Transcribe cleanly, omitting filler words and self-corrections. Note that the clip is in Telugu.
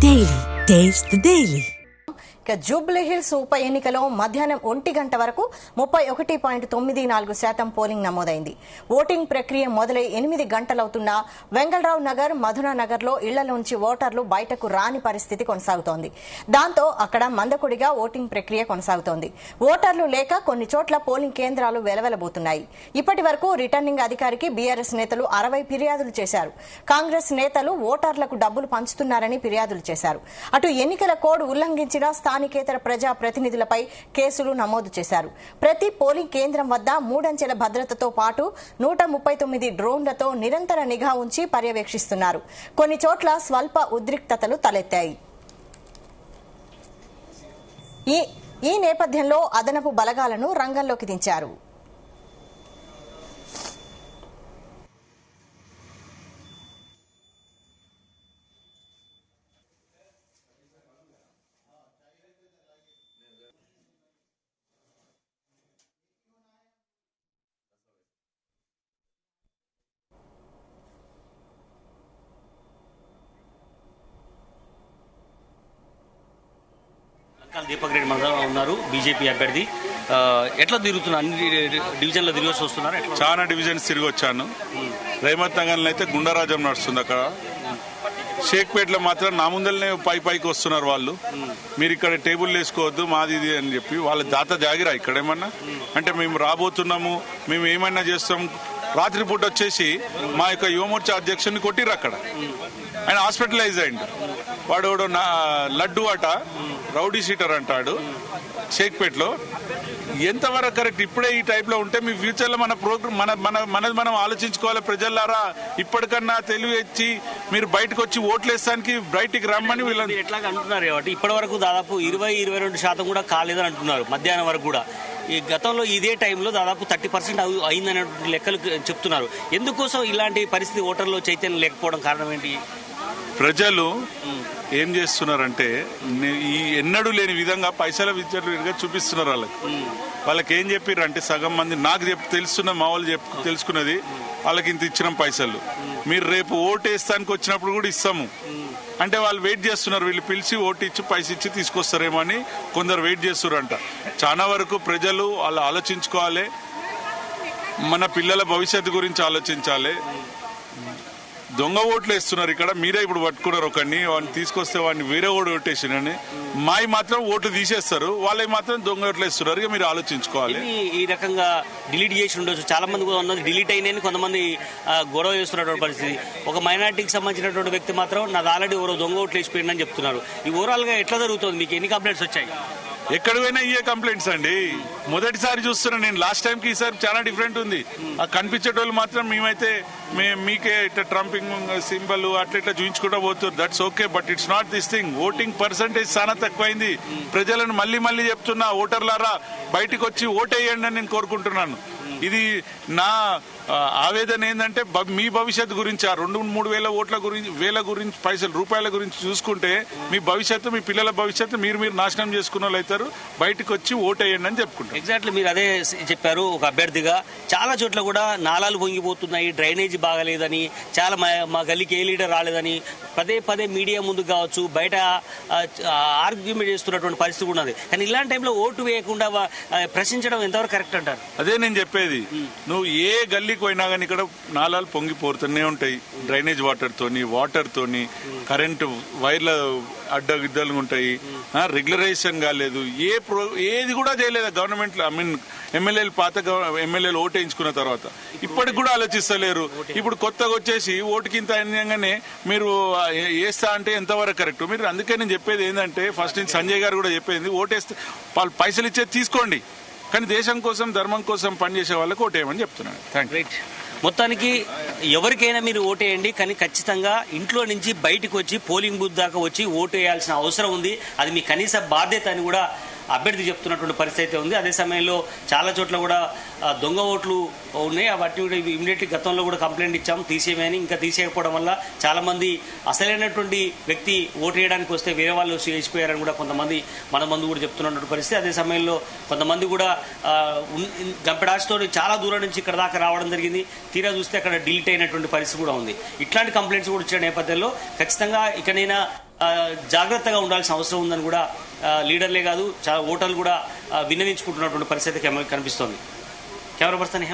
Daily. Taste the Daily. Jubilee hills ఉప ఎన్నికలో మధ్యాహ్నం 1 గంట వరకు 31.94% పోలింగ్ నమోదైంది. ఓటింగ్ ప్రక్రియ మొదలై 8 గంటలవుతున్నా వెంగళరావు నగర్, మధునా నగర్ లో ఇళ్లలోంచి ఓటర్లు బయటకు రాని పరిస్థితి కొనసాగుతోంది. దాంతో అక్కడ మందకొడిగా ఓటింగ్ ప్రక్రియ కొనసాగుతోంది. ఓటర్లు లేక కొన్ని చోట్ల పోలింగ్ కేంద్రాలు వెలవెలబోతున్నాయి. ఇప్పటి వరకు రిటర్నింగ్ అధికారికి బీఆర్ఎస్ నేతలు 60 ఫిర్యాదులు చేశారు. కాంగ్రెస్ నేతలు ఓటర్లకు డబ్బులు పంచుతున్నారని ఫిర్యాదులు చేశారు. అటు ఎన్నికల కోడ్ ఉల్లంఘించిన స్థానికేతర ప్రజా ప్రతినిధులపై కేసులు నమోదు చేశారు. ప్రతి పోలింగ్ కేంద్రం వద్ద 3 అంచెల భద్రతతో పాటు 139 డ్రోన్లతో నిరంతర నిఘా ఉంచి పర్యవేక్షిస్తున్నారు. కొన్ని చోట్ల స్వల్ప ఉద్రిక్తతలు తలెత్తాయి. ఈ నేపథ్యంలో అదనపు బలగాలను రంగంలోకి దించారు. దీపక్ రెడ్డి మనతో ఉన్నారు, బీజేపీ అభ్యర్థి. ఎట్లా తిరుగుతున్నా? అన్ని డివిజన్లో తిరిగి వస్తున్నారు? చాలా డివిజన్స్ తిరిగి వచ్చాను. రేమత్ నగర్లో అయితే గుండారాజ్యం నడుస్తుంది. అక్కడ షేక్పేటలో మాత్రం నా ముందరనే పైకి వస్తున్నారు వాళ్ళు. మీరు ఇక్కడ టేబుల్ వేసుకోవద్దు మాది ఇది అని చెప్పి. వాళ్ళ దాత జాగిరా ఇక్కడ ఏమన్నా అంటే మేము రాబోతున్నాము, మేము ఏమైనా చేస్తాం. రాత్రిపూట వచ్చేసి మా యొక్క యువమోర్చా అధ్యక్షుడిని కొట్టిర్రు. అక్కడ ఆయన హాస్పిటలైజ్ అయ్యిండు. వాడు లడ్డు అట రౌడీ షీటర్ అంటాడు షేక్పేటలో. ఎంతవరకు కరెక్ట్? ఇప్పుడే ఈ టైప్ లో ఉంటే మీ ఫ్యూచర్ లో మన ప్రోగ్రామ్ మనది మనం ఆలోచించుకోవాలి. ప్రజలారా ఇప్పటికన్నా తెలివి ఇచ్చి మీరు బయటకు వచ్చి ఓట్లేస్తానికి బయటికి రమ్మని వీళ్ళని ఎట్లా అంటున్నారు. కాబట్టి ఇప్పటి వరకు దాదాపు 20-22% కూడా కాలేదని అంటున్నారు. మధ్యాహ్నం వరకు కూడా ఈ గతంలో ఇదే టైంలో దాదాపు 30% అయిందనేటువంటి లెక్కలు చెప్తున్నారు. ఎందుకోసం ఇలాంటి పరిస్థితి ఓటర్లో చైతన్యం లేకపోవడం కారణం ఏంటి? ప్రజలు ఏం చేస్తున్నారంటే ఈ ఎన్నడూ లేని విధంగా పైసల విద్యార్థులుగా చూపిస్తున్నారు. వాళ్ళకి ఏం చెప్పారంటే సగం మంది నాకు తెలుస్తున్న మా వాళ్ళు తెలుసుకున్నది వాళ్ళకి ఇంత ఇచ్చిన పైసలు మీరు రేపు ఓటు వేస్తానికి వచ్చినప్పుడు కూడా ఇస్తాము అంటే వాళ్ళు వెయిట్ చేస్తున్నారు. వీళ్ళు పిలిచి ఓటు ఇచ్చి పైసలు ఇచ్చి తీసుకొస్తారేమో అని కొందరు వెయిట్ చేస్తున్నారంట. చాలా వరకు ప్రజలు వాళ్ళు ఆలోచించుకోవాలి. మన పిల్లల భవిష్యత్తు గురించి ఆలోచించాలి. దొంగ ఓట్లు వేస్తున్నారు ఇక్కడ. మీరే ఇప్పుడు పట్టుకున్నారు ఒకరిని, వాడిని తీసుకొస్తే వాడిని వేరే ఓటు ఓటేసినని మాయి మాత్రం ఓట్లు తీసేస్తారు, వాళ్ళకి మాత్రం దొంగ ఓట్లు వేస్తున్నారు. ఇక మీరు ఆలోచించుకోవాలి. ఈ రకంగా డిలీట్ చేసి ఉండొచ్చు. చాలా మంది కూడా ఉన్నది డిలీట్ అయినాయని కొంతమంది గొడవ చేస్తున్నటువంటి పరిస్థితి. ఒక మైనార్టీకి సంబంధించినటువంటి వ్యక్తి మాత్రం నాది ఆల్రెడీ ఎవరో దొంగ ఓట్లు వేసిపోయిందని చెప్తున్నారు. ఈ ఓవరాల్ గా ఎట్లా జరుగుతుంది? మీకు ఎన్ని కంప్లైంట్స్ వచ్చాయి? ఎక్కడ పోయినా ఇయే కంప్లైంట్స్ అండి. మొదటిసారి చూస్తున్నా నేను. లాస్ట్ టైంకి ఈసారి చాలా డిఫరెంట్ ఉంది. ఆ కనిపించేటోళ్ళు మాత్రం మేమైతే మీకే ఇట్లా ట్రంపింగ్ సింబల్ అట్లా ఇట్లా చూపించుకుంటూ పోతున్నారు. That's okay, but it's not this thing. Voting percentage చాలా తక్కువైంది. ప్రజలను మళ్ళీ చెప్తున్నా, ఓటర్లారా బయటకు వచ్చి ఓటేయండి అని నేను కోరుకుంటున్నాను. ఇది నా ఆవేదన ఏంటంటే మీ భవిష్యత్తు గురించి ఆ 2-3 వేల గురించి పైసలు రూపాయల గురించి చూసుకుంటే మీ భవిష్యత్తు, మీ పిల్లల భవిష్యత్తు మీరు నాశనం చేసుకున్న వాళ్ళు అవుతారు. బయటకు వచ్చి ఓటేయండి అని చెప్పుకుంటారు. ఎగ్జాక్ట్లీ మీరు అదే చెప్పారు ఒక అభ్యర్థిగా. చాలా చోట్ల కూడా నాలాలు పొంగిపోతున్నాయి, డ్రైనేజీ బాగలేదని, చాలా మా గల్లీకి ఏ లీడర్ రాలేదని పదే మీడియా ముందు కావచ్చు బయట ఆర్గ్యుమెంట్ చేస్తున్నటువంటి పరిస్థితి ఉన్నది. కానీ ఇలాంటి టైంలో ఓటు వేయకుండా ప్రశ్నించడం ఎంతవరకు కరెక్ట్ అంటారు? అదే నేను చెప్పేది. నువ్వు ఏ గల్లీకి పోయినా కానీ ఇక్కడ నాలాలు పొంగిపోతూనే ఉంటాయి. డ్రైనేజ్ వాటర్ తోని కరెంటు వైర్ల అడ్డగిద్దలు ఉంటాయి. రెగ్యులరైజేషన్ కాలేదు. ఏది కూడా చేయలేదు గవర్నమెంట్. ఎమ్మెల్యేలు పాత ఎమ్మెల్యేలు ఓటు వేయించుకున్న తర్వాత ఇప్పటికి కూడా ఆలోచిస్తలేరు. ఇప్పుడు కొత్తగా వచ్చేసి ఓటుకింత అనగానే మీరు వేస్తా అంటే ఎంతవరకు కరెక్ట్? మీరు అందుకే నేను చెప్పేది ఏంటంటే ఫస్ట్ నుంచి సంజయ్ గారు కూడా చెప్పేది ఓటేస్తే వాళ్ళు పైసలు ఇచ్చేది తీసుకోండి, కానీ దేశం కోసం ధర్మం కోసం పనిచేసే వాళ్ళకి ఓటేయమని చెప్తున్నాను. Thank you. మొత్తానికి ఎవరికైనా మీరు ఓటేయండి, కానీ ఖచ్చితంగా ఇంట్లో నుంచి బయటకు వచ్చి పోలింగ్ బూత్ దాకా వచ్చి ఓటు వేయాల్సిన అవసరం ఉంది. అది మీ కనీస బాధ్యత అని కూడా అభ్యర్థి చెప్తున్నటువంటి పరిస్థితి ఉంది. అదే సమయంలో చాలా చోట్ల కూడా దొంగ ఓట్లు ఉన్నాయి. వాటిని కూడా ఇమీడియట్లీ గతంలో కూడా కంప్లైంట్ ఇచ్చాము తీసేయమని. ఇంకా తీసేయకపోవడం వల్ల చాలా మంది అసలైనటువంటి వ్యక్తి ఓటు వేయడానికి వస్తే వేరే వాళ్ళు వేసిపోయారని కూడా కొంతమంది మన ముందు కూడా చెప్తున్నటువంటి పరిస్థితి. అదే సమయంలో కొంతమంది కూడా గంపెడాచితో చాలా దూరం నుంచి ఇక్కడ దాకా రావడం జరిగింది. తీరా చూస్తే అక్కడ డిలీట్ అయినటువంటి పరిస్థితి కూడా ఉంది. ఇట్లాంటి కంప్లైంట్స్ కూడా ఇచ్చిన నేపథ్యంలో ఖచ్చితంగా ఇకనైనా జాగ్రత్తగా ఉండాల్సిన అవసరం ఉందని కూడా లీడర్లే కాదు చాలా ఓటర్లు కూడా విన్నవించుకుంటున్నటువంటి పరిస్థితి కనిపిస్తోంది. Camera person